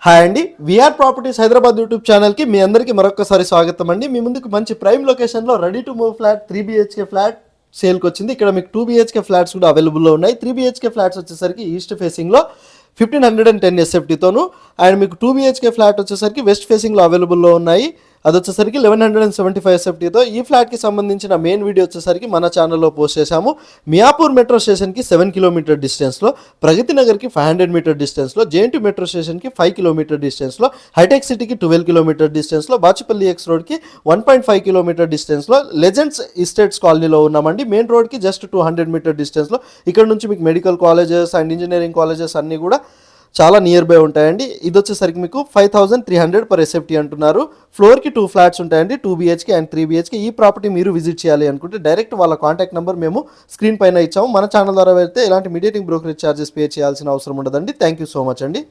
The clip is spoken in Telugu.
హాయ్ అండి, విఆర్ ప్రాపర్టీస్ హైదరాబాద్ యూట్యూబ్ ఛానల్కి మీ అందరికీ మరొకసారి స్వాగతం అండి. మీ ముందుకు మంచి ప్రైమ్ లొకేషన్లో ready to move flat 3 BHK flat సేల్కి వచ్చింది. ఇక్కడ మీకు 2 BHK ఫ్లాట్స్ కూడా అవైలబుల్లో ఉన్నాయి. 3 BHK ఫ్లాట్స్ వచ్చేసరికి ఈస్ట్ ఫేసింగ్లో 1510 SFTతోను, అండ్ మీకు 2 BHK ఫ్లాట్ వచ్చేసరికి వెస్ట్ ఫేసింగ్లో అవైలబుల్లో ఉన్నాయి. అది వచ్చేసరికి 1175 SFTతో. ఈ ఫ్లాట్కి సంబంధించిన మెయిన్ వీడియో వచ్చేసరికి మన ఛానల్లో పోస్ట్ చేశాము. మియాపూర్ మెట్రో స్టేషన్కి 7 కిలోమీటర్ డిస్టెన్స్లో, ప్రగతి నగర్కి 500 మీటర్ డిస్టెన్స్లో, జేఎన్టీ మెట్రో స్టేషన్కి 5 కిలోమీటర్ డిస్టెన్స్లో, హైటెక్ సిటీకి 12 కిలోమీటర్ డిస్టెన్స్లో, బాచుపల్లి ఎక్స్ రోడ్కి 1.5 కిలోమీటర్ డిస్టెన్స్లో, లెజెండ్స్ ఇస్టేట్స్ కాలనీలో ఉన్నామండి. మెయిన్ రోడ్కి జస్ట్ 200 మీటర్ డిస్టెన్స్లో. ఇక్కడ నుంచి మీకు medical colleges and engineering colleges అన్నీ కూడా చాలా నియర్ బై ఉంటాయండి. ఇది వచ్చేసరికి మీకు 5300 per SFT అంటున్నారు. ఫ్లోర్కి 2 ఫ్లాట్స్ ఉంటాయండి, 2 BHK అండ్ 3 BHK. ఈ ప్రాపర్టీ మీరు విజిట్ చేయాలి అనుకుంటే డైరెక్ట్ వాళ్ళ కాంటాక్ట్ నెంబర్ మేము స్క్రీన్ పైన ఇచ్చాము. మన ఛానల్ ద్వారా వెళ్తే ఎలాంటి మీడియేటింగ్ బ్రోకరేజ్ ఛార్జెస్ పే చేయాల్సిన అవసరం ఉండదండి. థ్యాంక్ యూ సో మచ్ అండి.